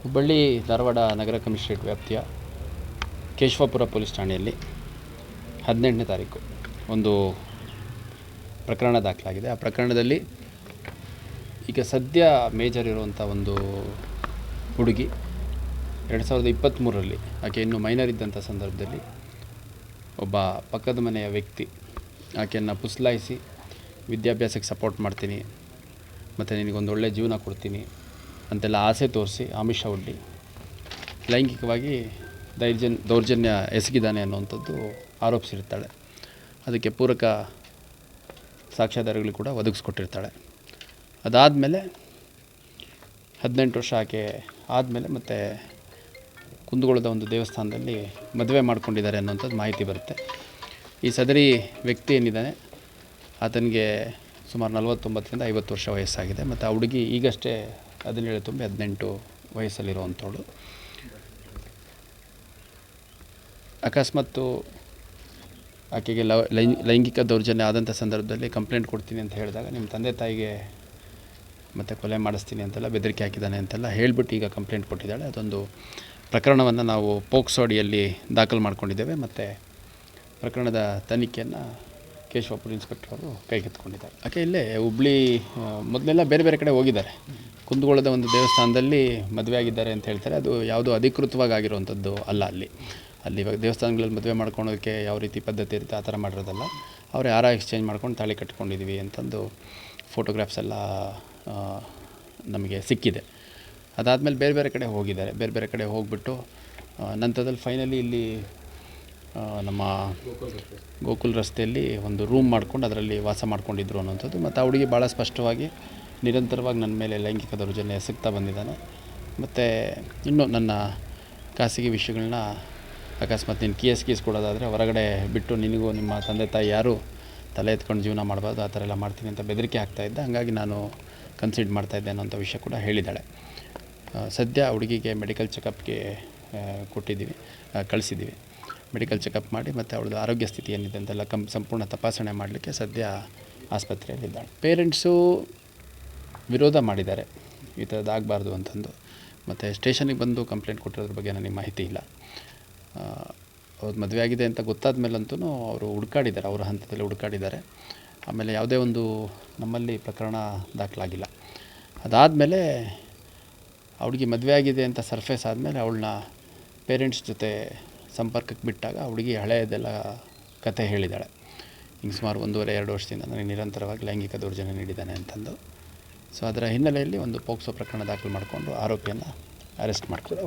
ಹುಬ್ಬಳ್ಳಿ ಧಾರವಾಡ ನಗರ commissionerate ವ್ಯಾಪ್ತಿಯ Keshavapura police ಠಾಣೆಯಲ್ಲಿ 18ನೇ ತಾರೀಕು ಒಂದು ಪ್ರಕರಣ ದಾಖಲಾಗಿದೆ. ಆ ಪ್ರಕರಣದಲ್ಲಿ ಈಗ ಸದ್ಯ ಮೇಜರ್ ಇರುವಂಥ ಒಂದು ಹುಡುಗಿ 2023ರಲ್ಲಿ ಆಕೆ ಇನ್ನೂ ಮೈನರ್ ಇದ್ದಂಥ ಸಂದರ್ಭದಲ್ಲಿ ಒಬ್ಬ ಪಕ್ಕದ ಮನೆಯ ವ್ಯಕ್ತಿ ಆಕೆಯನ್ನು ಪುಸ್ಲಾಯಿಸಿ ವಿದ್ಯಾಭ್ಯಾಸಕ್ಕೆ ಸಪೋರ್ಟ್ ಮಾಡ್ತೀನಿ ಮತ್ತು ನಿನಗೊಂದು ಒಳ್ಳೆಯ ಜೀವನ ಕೊಡ್ತೀನಿ ಅಂತೆಲ್ಲ ಆಸೆ ತೋರಿಸಿ ಆಮಿಷ ಒಡ್ಡಿ ಲೈಂಗಿಕವಾಗಿ ದೌರ್ಜನ್ಯ ಎಸಗಿದ್ದಾನೆ ಅನ್ನುವಂಥದ್ದು ಆರೋಪಿಸಿರ್ತಾಳೆ. ಅದಕ್ಕೆ ಪೂರಕ ಸಾಕ್ಷ್ಯಾಧಾರಗಳು ಕೂಡ ಒದಗಿಸ್ಕೊಟ್ಟಿರ್ತಾಳೆ. ಅದಾದಮೇಲೆ 18 ವರ್ಷ ಆಕೆ ಆದಮೇಲೆ ಮತ್ತು ಕುಂದಗೋಳದ ಒಂದು ದೇವಸ್ಥಾನದಲ್ಲಿ ಮದುವೆ ಮಾಡ್ಕೊಂಡಿದ್ದಾರೆ ಅನ್ನೋಂಥದ್ದು ಮಾಹಿತಿ ಬರುತ್ತೆ. ಈ ಸದರಿ ವ್ಯಕ್ತಿ ಏನಿದ್ದಾನೆ ಆತನಿಗೆ ಸುಮಾರು 49ರಿಂದ 50 ವರ್ಷ ವಯಸ್ಸಾಗಿದೆ ಮತ್ತು ಆ ಹುಡುಗಿ ಈಗಷ್ಟೇ 17 ತುಂಬಿ 18 ವಯಸ್ಸಲ್ಲಿರುವಂಥವಳು. ಅಕಸ್ಮಾತ್ತು ಆಕೆಗೆ ಲೈಂಗಿಕ ದೌರ್ಜನ್ಯ ಆದಂಥ ಸಂದರ್ಭದಲ್ಲಿ ಕಂಪ್ಲೇಂಟ್ ಕೊಡ್ತೀನಿ ಅಂತ ಹೇಳಿದಾಗ ನಿಮ್ಮ ತಂದೆ ತಾಯಿಗೆ ಮತ್ತು ಕೊಲೆ ಮಾಡಿಸ್ತೀನಿ ಅಂತೆಲ್ಲ ಬೆದರಿಕೆ ಹಾಕಿದ್ದಾನೆ ಅಂತೆಲ್ಲ ಹೇಳಿಬಿಟ್ಟು ಈಗ ಕಂಪ್ಲೇಂಟ್ ಕೊಟ್ಟಿದ್ದಾಳೆ. ಅದೊಂದು ಪ್ರಕರಣವನ್ನು ನಾವು ಪೋಕ್ಸೋ ಅಡಿಯಲ್ಲಿ ದಾಖಲು ಮಾಡ್ಕೊಂಡಿದ್ದೇವೆ ಮತ್ತು ಪ್ರಕರಣದ ತನಿಖೆಯನ್ನು ಕೇಶವಾಪುರ ಇನ್ಸ್ಪೆಕ್ಟರ್ ಅವರು ಕೈಗೆತ್ತಿಕೊಂಡಿದ್ದಾರೆ. ಆಕೆ ಇಲ್ಲೇ ಹುಬ್ಬಳ್ಳಿ ಮೊದಲೆಲ್ಲ ಬೇರೆ ಬೇರೆ ಕಡೆ ಹೋಗಿದ್ದಾರೆ. ಕುಂದಗೋಳದ ಒಂದು ದೇವಸ್ಥಾನದಲ್ಲಿ ಮದುವೆ ಆಗಿದ್ದಾರೆ ಅಂತ ಹೇಳ್ತಾರೆ. ಅದು ಯಾವುದೋ ಅಧಿಕೃತವಾಗಿ ಆಗಿರುವಂಥದ್ದು ಅಲ್ಲ. ಅಲ್ಲಿ ಇವಾಗ ದೇವಸ್ಥಾನಗಳಲ್ಲಿ ಮದುವೆ ಮಾಡ್ಕೊಳೋದಕ್ಕೆ ಯಾವ ರೀತಿ ಪದ್ಧತಿ ಇರುತ್ತೆ ಆ ಥರ ಮಾಡಿರೋದಲ್ಲ. ಅವ್ರು ಯಾರ ಎಕ್ಸ್ಚೇಂಜ್ ಮಾಡ್ಕೊಂಡು ತಾಳಿ ಕಟ್ಕೊಂಡಿದ್ದೀವಿ ಅಂತಂದು ಫೋಟೋಗ್ರಾಫ್ಸ್ ಎಲ್ಲ ನಮಗೆ ಸಿಕ್ಕಿದೆ. ಅದಾದಮೇಲೆ ಬೇರೆ ಬೇರೆ ಕಡೆ ಹೋಗಿದ್ದಾರೆ. ಬೇರೆ ಬೇರೆ ಕಡೆ ಹೋಗಿಬಿಟ್ಟು ನಂತರದಲ್ಲಿ ಫೈನಲಿ ಇಲ್ಲಿ ನಮ್ಮ ಗೋಕುಲ್ ರಸ್ತೆಯಲ್ಲಿ ಒಂದು ರೂಮ್ ಮಾಡ್ಕೊಂಡು ಅದರಲ್ಲಿ ವಾಸ ಮಾಡ್ಕೊಂಡಿದ್ರು ಅನ್ನೋಂಥದ್ದು. ಮತ್ತು ಆ ಹುಡುಗಿ ಭಾಳ ಸ್ಪಷ್ಟವಾಗಿ ನಿರಂತರವಾಗಿ ನನ್ನ ಮೇಲೆ ಲೈಂಗಿಕ ದೌರ್ಜನ್ಯ ಎಸಗ್ತಾ ಬಂದಿದ್ದಾನೆ. ಮತ್ತು ಇನ್ನೂ ನನ್ನ ಖಾಸಗಿ ವಿಷಯಗಳನ್ನ ಅಕಸ್ಮಾತ್ ನೀನು ಕೇಸ್ ಕೊಡೋದಾದರೆ ಹೊರಗಡೆ ಬಿಟ್ಟು ನಿನಗೂ ನಿಮ್ಮ ತಂದೆ ತಾಯಿ ಯಾರು ತಲೆ ಎತ್ಕೊಂಡು ಜೀವನ ಮಾಡಬಾರ್ದು, ಆ ಥರ ಎಲ್ಲ ಮಾಡ್ತೀನಿ ಅಂತ ಬೆದರಿಕೆ ಹಾಕ್ತಾಯಿದ್ದೆ. ಹಾಗಾಗಿ ನಾನು ಕನ್ಸಿಡರ್ ಮಾಡ್ತಾಯಿದ್ದೆ ಅನ್ನೋಂಥ ವಿಷಯ ಕೂಡ ಹೇಳಿದ್ದಾಳೆ. ಸದ್ಯ ಹುಡುಗಿಗೆ ಮೆಡಿಕಲ್ ಚೆಕಪ್ಗೆ ಕಳಿಸಿದ್ದೀವಿ. ಮೆಡಿಕಲ್ ಚೆಕಪ್ ಮಾಡಿ ಮತ್ತು ಅವಳದು ಆರೋಗ್ಯ ಸ್ಥಿತಿ ಏನಿದೆ ಅಂತೆಲ್ಲ ಸಂಪೂರ್ಣ ತಪಾಸಣೆ ಮಾಡಲಿಕ್ಕೆ ಸದ್ಯ ಆಸ್ಪತ್ರೆಯಲ್ಲಿದ್ದಾಳೆ. ಪೇರೆಂಟ್ಸು ವಿರೋಧ ಮಾಡಿದ್ದಾರೆ ಈ ಥರದ್ದು ಆಗಬಾರ್ದು ಅಂತಂದು. ಮತ್ತು ಸ್ಟೇಷನಿಗೆ ಬಂದು ಕಂಪ್ಲೇಂಟ್ ಕೊಟ್ಟಿರೋದ್ರ ಬಗ್ಗೆ ನನಗೆ ಮಾಹಿತಿ ಇಲ್ಲ. ಅವ್ರದ್ದು ಮದುವೆ ಆಗಿದೆ ಅಂತ ಗೊತ್ತಾದ ಮೇಲಂತೂ ಅವರು ಹುಡುಕಾಡಿದ್ದಾರೆ, ಅವರ ಹಂತದಲ್ಲಿ ಹುಡುಕಾಡಿದ್ದಾರೆ. ಆಮೇಲೆ ಯಾವುದೇ ಒಂದು ನಮ್ಮಲ್ಲಿ ಪ್ರಕರಣ ದಾಖಲಾಗಿಲ್ಲ. ಅದಾದಮೇಲೆ ಹುಡುಗಿ ಮದುವೆ ಆಗಿದೆ ಅಂತ ಸರ್ಫೇಸ್ ಆದಮೇಲೆ ಅವಳನ್ನ ಪೇರೆಂಟ್ಸ್ ಜೊತೆ ಸಂಪರ್ಕಕ್ಕೆ ಬಿಟ್ಟಾಗ ಹುಡುಗಿ ಹಳೆಯದೆಲ್ಲ ಕತೆ ಹೇಳಿದ್ದಾಳೆ. ಹಿಂಗೆ ಸುಮಾರು 1.5-2 ವರ್ಷದಿಂದ ನನಗೆ ನಿರಂತರವಾಗಿ ಲೈಂಗಿಕ ದೌರ್ಜನ್ಯ ನೀಡಿದ್ದಾನೆ ಅಂತಂದು. ಸೊ ಅದರ ಹಿನ್ನೆಲೆಯಲ್ಲಿ ಒಂದು ಪೋಕ್ಸೋ ಪ್ರಕರಣ ದಾಖಲು ಮಾಡಿಕೊಂಡು ಆರೋಪಿಯನ್ನು ಅರೆಸ್ಟ್ ಮಾಡ್ತಾರೆ.